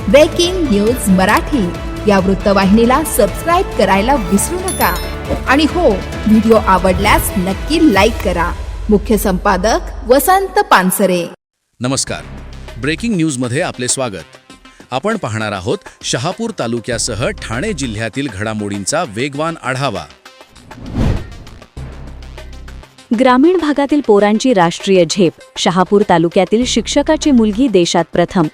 Breaking news Marathi या वृत्तवाहिनीला subscribe करायला विसरू नका आणि हो, व्हिडिओ आवडल्यास नक्की लाईक करा. मुख्य संपादक वसंत पानसरे. नमस्कार. ब्रेकिंग न्यूजमध्ये आपले स्वागत. आपण पाहणार आहोत शहापूर तालुक्यासह ठाणे जिल्ह्यातील घडामोडींचा वेगवान आढावा. ग्रामीण भागातील पोरांची राष्ट्रीय झेप. शहापूर तालुक्यातील शिक्षकाची मुलगी देशात प्रथम.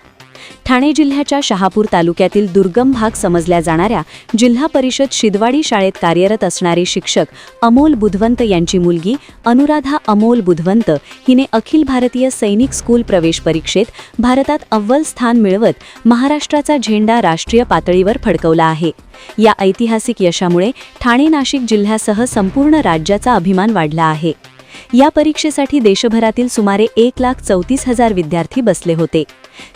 ठाणे जिल्ह्याच्या शहापूर तालुक्यातील दुर्गम भाग समजल्या जाणाऱ्या जिल्हा परिषद शिदवाडी शाळेत कार्यरत असणारे शिक्षक अमोल बुधवंत यांची मुलगी अनुराधा अमोल बुधवंत हिने अखिल भारतीय सैनिक स्कूल प्रवेश परीक्षेत भारतात अव्वल स्थान मिळवत महाराष्ट्राचा झेंडा राष्ट्रीय पातळीवर फडकवला आहे. या ऐतिहासिक यशामुळे ठाणे नाशिक जिल्ह्यासह संपूर्ण राज्याचा अभिमान वाढला आहे. या परीक्षेसाठी देशभरातील सुमारे 1,34,000 विद्यार्थी बसले होते.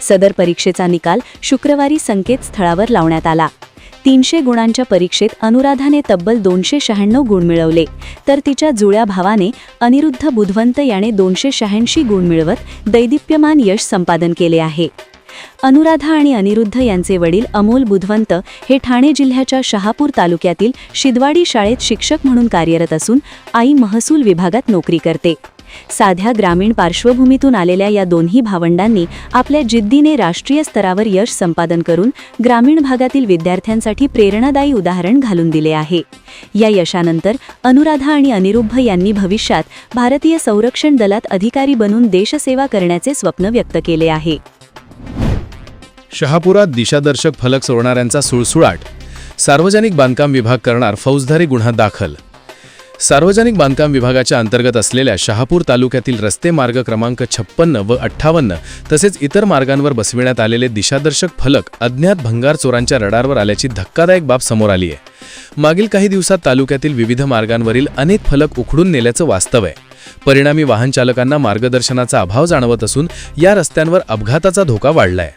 सदर परीक्षेचा निकाल शुक्रवारी संकेतस्थळावर लावण्यात आला. 300 गुणांच्या परीक्षेत अनुराधाने तब्बल 296 गुण मिळवले, तर तिच्या जुळ्या भावाने अनिरुद्ध बुधवंत याने 286 गुण मिळवत दैदिप्यमान यश संपादन केले आहे. अनुराधा आणि अनिरुद्ध यांचे वडील अमोल बुधवंत हे ठाणे जिल्ह्याच्या शहापूर तालुक्यातील शिदवाडी शाळेत शिक्षक म्हणून कार्यरत असून आई महसूल विभागात नोकरी करते. साध्या ग्रामीण पार्श्वभूमीतून आलेल्या या दोन्ही भावंडांनी आपल्या जिद्दीने राष्ट्रीय स्तरावर यश संपादन करून ग्रामीण भागातील विद्यार्थ्यांसाठी प्रेरणादायी उदाहरण घालून दिले आहे. या यशानंतर अनुराधा आणि अनिरुद्ध यांनी भविष्यात भारतीय संरक्षण दलात अधिकारी बनून देशसेवा करण्याचे स्वप्न व्यक्त केले आहे. शहापुरात दिशादर्शक फलक चोरणाऱ्यांचा सुळसुळाट. सार्वजनिक बांधकाम विभाग करणार फौजदारी गुन्हा दाखल. सार्वजनिक बांधकाम विभागाच्या अंतर्गत असलेल्या शहापूर तालुक्यातील रस्ते मार्ग क्रमांक 56 व 58 तसेच इतर मार्गांवर बसविण्यात आलेले दिशादर्शक फलक अज्ञात भंगार चोरांच्या रडारवर आल्याची धक्कादायक बाब समोर आली आहे. मागील काही दिवसात तालुक्यातील विविध मार्गांवरील अनेक फलक उखडून नेल्याचं वास्तव आहे. परिणामी वाहन चालकांना मार्गदर्शनाचा अभाव जाणवत असून या रस्त्यांवर अपघाताचा धोका वाढलाय.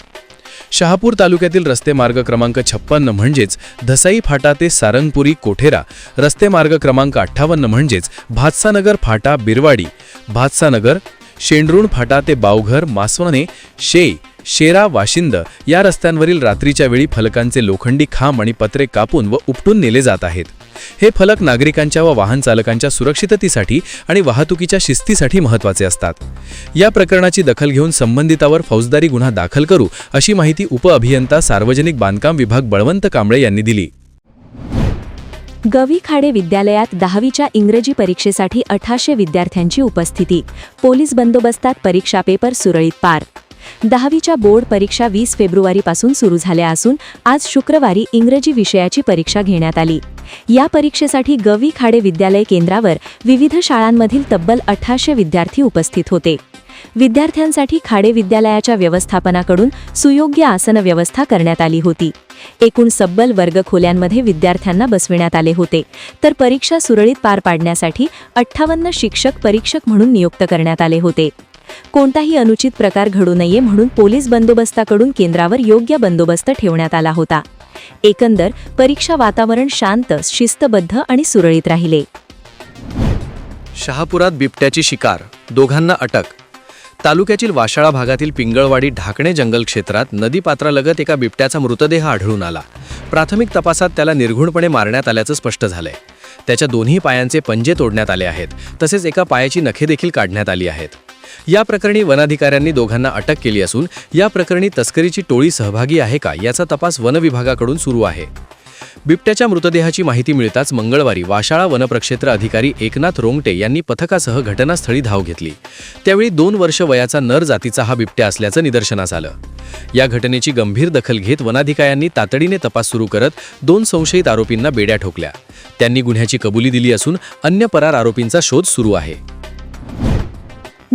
शहापूर तालुक्यातील रस्ते मार्ग क्रमांक 56 म्हणजेच धसाई फाटा ते सारंगपुरी कोठेरा, रस्ते मार्ग क्रमांक 58 म्हणजेच भातसानगर फाटा बिरवाडी, भातसानगर शेंडरुण फाटा ते बावघर मासवणे शेरा वाशिंद या रस्त्यांवरील रात्रीच्या वेळी फलकांचे लोखंडी खांब आणि पत्रे कापून व उपटून नेले जात आहेत. हे फलक नागरिकांच्या व वाहन चालकांच्या सुरक्षिततेसाठी आणि वाहतुकीच्या शिस्तीसाठी महत्त्वाचे असतात. या प्रकरणाची दखल घेऊन संबंधितावर फौजदारी गुन्हा दाखल करू अशी माहिती उपअभियंता सार्वजनिक बांधकाम विभाग बळवंत कांबळे यांनी दिली. गवी खाडे विद्यालयात 10वीच्या इंग्रजी परीक्षेसाठी 1800 विद्यार्थ्यांची उपस्थिती. पोलीस बंदोबस्तात परीक्षा पेपर सुरळीत पार. 10वीच्या बोर्ड परीक्षा 20 फेब्रुवारीपासून सुरू झाल्या असून आज शुक्रवारी इंग्रजी विषयाची परीक्षा घेण्यात आली. या परीक्षेसाठी गवी खाडे विद्यालय केंद्रावर विविध शाळांमधील तब्बल 1800 विद्यार्थी उपस्थित होते. विद्यार्थ्यांसाठी खाडे विद्यालयाच्या व्यवस्थापनाकडून सुयोग्य आसन व्यवस्था करण्यात आली होती. एकूण सब्बल वर्गखोल्यांमध्ये विद्यार्थ्यांना बसविण्यात आले होते, तर परीक्षा सुरळीत पार पाडण्यासाठी 58 शिक्षक परीक्षक म्हणून नियुक्त करण्यात आले होते. कोणताही अनुचित प्रकार घडू नये म्हणून पोलीस बंदोबस्ताकडून केंद्रावर योग्य बंदोबस्त ठेवण्यात आला होता. एकंदर परीक्षा वातावरण शांत, शिस्तबद्ध आणि सुरळीत राहिले. शहापुरात बिबट्याची शिकार, दोघांना अटक. तालुक्यातील वाशाळा भागातील पिंगळवाडी ढाकणे जंगल क्षेत्रात नदीपात्रालगत एका बिबट्याचा मृतदेह आढळून आला. प्राथमिक तपासात त्याला निर्घुणपणे मारण्यात आल्याचं स्पष्ट झालंय. त्याच्या दोन्ही पायांचे पंजे तोडण्यात आले आहेत, तसेच एका पायाची नखे देखील काढण्यात आली आहेत. या प्रकरणी वनाधिकाऱ्यांनी दोघांना अटक केली असून या प्रकरणी तस्करीची टोळी सहभागी आहे का याचा तपास वन विभागाकडून सुरू आहे. बिबट्याच्या मृतदेहाची माहिती मिळताच मंगळवारी वाशाळा वनप्रक्षेत्र अधिकारी एकनाथ रोंगटे यांनी पथकासह घटनास्थळी धाव घेतली. त्यावेळी 2 वर्ष वयाचा नर जातीचा हा बिबट्या असल्याचं निदर्शनास आलं. या घटनेची गंभीर दखल घेत वनाधिकाऱ्यांनी तातडीने तपास सुरू करत 2 संशयित आरोपींना बेड्या ठोकल्या. त्यांनी गुन्ह्याची कबुली दिली असून अन्य फरार आरोपींचा शोध सुरू आहे.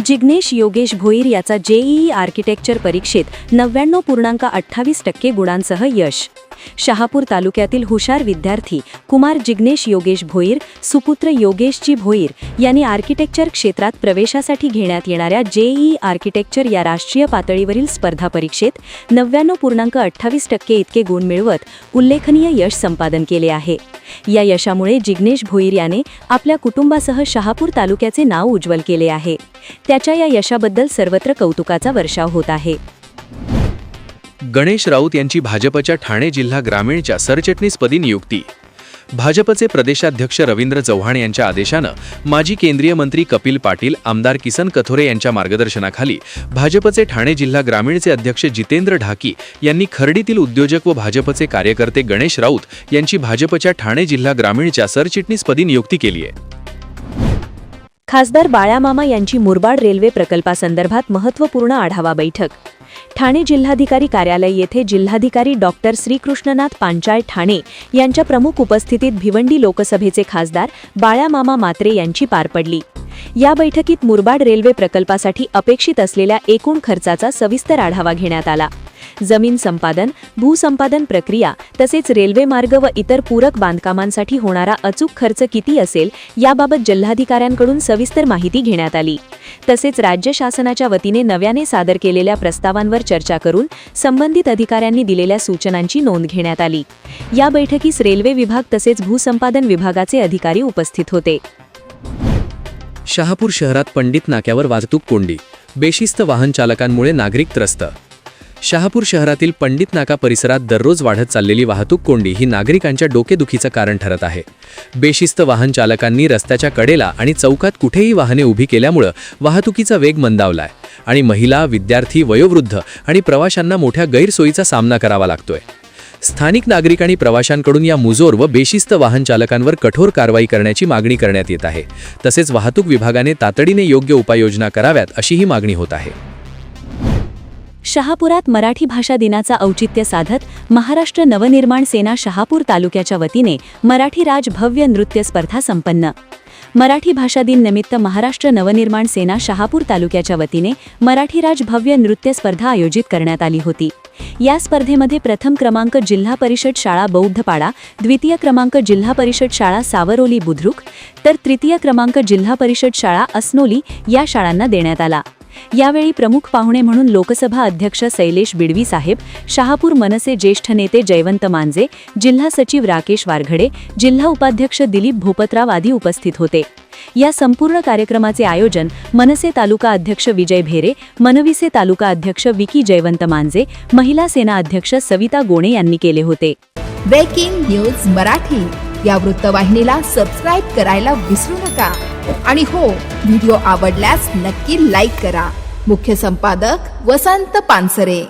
जिग्नेश योगेश भोईर याचा जेईई आर्किटेक्चर परीक्षेत 99.28% गुणांसह यश. शहापूर तालुक्यातील हुशार विद्यार्थी कुमार जिग्नेश योगेश भोईर सुपुत्र योगेशजी भोईर यांनी आर्किटेक्चर क्षेत्रात प्रवेशासाठी घेण्यात येणाऱ्या जेईई आर्किटेक्चर या राष्ट्रीय पातळीवरील स्पर्धा परीक्षेत 99.28% इतके गुण मिळवत उल्लेखनीय यश संपादन केले आहे. या यशामुळे जिग्नेश भोईर याने आपल्या कुटुंबासह शहापूर तालुक्याचे नाव उज्ज्वल केले आहे. त्याच्या या यशाबद्दल सर्वत्र कौतुकाचा वर्षाव होत आहे. गणेश राऊत यांची भाजपच्या ठाणे जिल्हा ग्रामीणच्या सरचिटणीसपदी नियुक्ती. भाजपचे प्रदेशाध्यक्ष रवींद्र चव्हाण यांच्या आदेशानं माजी केंद्रीय मंत्री कपिल पाटील, आमदार किसन कथोरे यांच्या मार्गदर्शनाखाली भाजपचे ठाणे जिल्हा ग्रामीणचे अध्यक्ष जितेंद्र ढाकी यांनी खर्डीतील उद्योजक व भाजपचे कार्यकर्ते गणेश राऊत यांची भाजपच्या ठाणे जिल्हा ग्रामीणच्या सरचिटणीसपदी नियुक्ती केली आहे. खासदार बाळामामा यांची मुरबाड रेल्वे प्रकल्पासंदर्भात महत्त्वपूर्ण आढावा बैठक. ठाणे जिल्हाधिकारी कार्यालय येथे जिल्हाधिकारी डॉक्टर श्रीकृष्णनाथ पांचाळ ठाणे यांच्या प्रमुख उपस्थितीत भिवंडी लोकसभेचे खासदार बाळामामा मात्रे यांची पार पडली. या बैठकीत मुरबाड रेल्वे प्रकल्पासाठी अपेक्षित असलेल्या एकूण खर्चाचा सविस्तर आढावा घेण्यात आला. जमीन संपादन, भूसंपादन प्रक्रिया तसेच रेल्वे मार्ग व इतर पूरक बांधकामांसाठी होणारा अचूक खर्च किती असेल याबाबत जिल्हाधिकाऱ्यांकडून सविस्तर माहिती घेण्यात आली. तसेच राज्य शासनाच्या वतीने नव्याने सादर केलेल्या प्रस्तावांवर चर्चा करून संबंधित अधिकाऱ्यांनी दिलेल्या सूचनांची नोंद घेण्यात आली. या बैठकीस रेल्वे विभाग तसेच भूसंपादन विभागाचे अधिकारी उपस्थित होते. शहापूर शहरात पंडित नाक्यावर वाहतूक कोंडी, बेशिस्त वाहन चालकांमुळे नागरिक त्रस्त. शहापूर शहरातील पंडित नाका परिसरात दररोज वाढत चाललेली वाहतूक कोंडी ही नागरिकांच्या डोकेदुखीचं कारण ठरत आहे. बेशिस्त वाहन चालकांनी रस्त्याच्या कडेला आणि चौकात कुठेही वाहने उभी केल्यामुळे वाहतुकीचा वेग मंदावलाय आणि महिला, विद्यार्थी, वयोवृद्ध आणि प्रवाशांना मोठ्या गैरसोयीचा सामना करावा लागतोय. स्थानिक नागरिक आणि प्रवाशांकडून या मुजोर व बेशिस्त वाहन चालकांवर कठोर कारवाई करण्याची मागणी करण्यात येत आहे. तसेच वाहतूक विभागाने तातडीने योग्य उपाययोजना कराव्यात अशीही मागणी होत आहे. शहापुरात मराठी भाषा दिनाचा औचित्य साधत महाराष्ट्र नवनिर्माण सेना शहापूर तालुक्याच्या वतीने मराठी राज भव्य नृत्य स्पर्धा संपन्न. मराठी भाषा दिन निमित्त महाराष्ट्र नवनिर्माण सेना शहापूर तालुक्याच्या वतीने मराठी राज भव्य नृत्य स्पर्धा आयोजित करण्यात आली होती. या स्पर्धेमध्ये प्रथम क्रमांक जिल्हा परिषद शाळा बौद्धपाडा, द्वितीय क्रमांक जिल्हा परिषद शाळा सावरोली बुद्रुक तर तृतीय क्रमांक जिल्हा परिषद शाळा असनोली या शाळांना देण्यात आला. यावेळी प्रमुख पाहुणे म्हणून लोकसभा अध्यक्ष शैलेश बिडवी साहेब, शहापूर मनसे ज्येष्ठ नेते जयवंत मांजे, जिल्हा सचिव राकेश वारघडे, जिल्हा उपाध्यक्ष दिलीप भोपतराव आदी उपस्थित होते. या संपूर्ण कार्यक्रमाचे आयोजन मनसे तालुका अध्यक्ष विजय भेरे, मनविसे तालुका अध्यक्ष विकी जयवंत मांजे, महिला सेना अध्यक्ष सविता गोणे यांनी केले होते. ब्रेकिंग न्यूज मराठी या वृत्तवाहिनीला सबस्क्राईब करायला विसरू नका. आणि हो, व्हिडिओ आवडल्यास नक्की लाईक करा. मुख्य संपादक वसंत पानसरे.